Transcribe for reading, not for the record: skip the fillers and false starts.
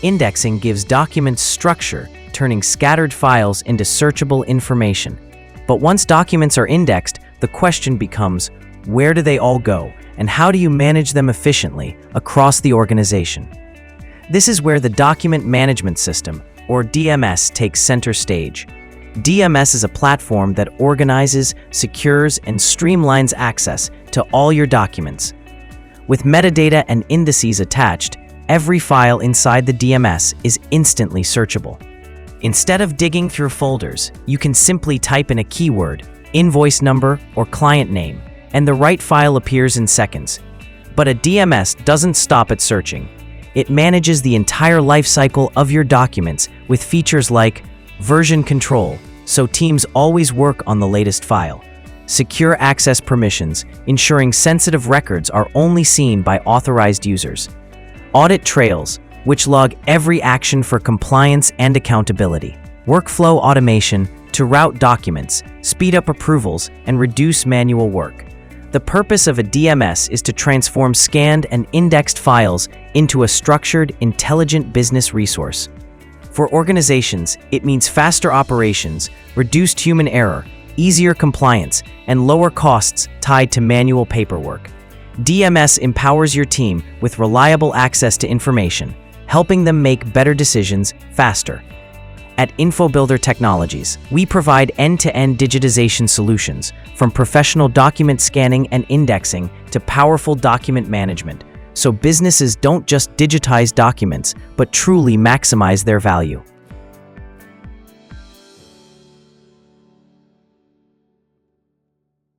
Indexing gives documents structure, turning scattered files into searchable information. But once documents are indexed, the question becomes, where do they all go, and how do you manage them efficiently across the organization? This is where the Document Management System, or DMS, takes center stage. DMS is a platform that organizes, secures, and streamlines access to all your documents. With metadata and indices attached, every file inside the DMS is instantly searchable. Instead of digging through folders, you can simply type in a keyword, invoice number, or client name, and the right file appears in seconds. But a DMS doesn't stop at searching. It manages the entire lifecycle of your documents with features like version control, so teams always work on the latest file. Secure access permissions, ensuring sensitive records are only seen by authorized users. Audit trails, which log every action for compliance and accountability. Workflow automation to route documents, speed up approvals, and reduce manual work. The purpose of a DMS is to transform scanned and indexed files into a structured, intelligent business resource. For organizations, it means faster operations, reduced human error, easier compliance, and lower costs tied to manual paperwork. DMS empowers your team with reliable access to information, helping them make better decisions faster. At Infobuilder Technologies, we provide end-to-end digitization solutions, from professional document scanning and indexing to powerful document management, so businesses don't just digitize documents, but truly maximize their value.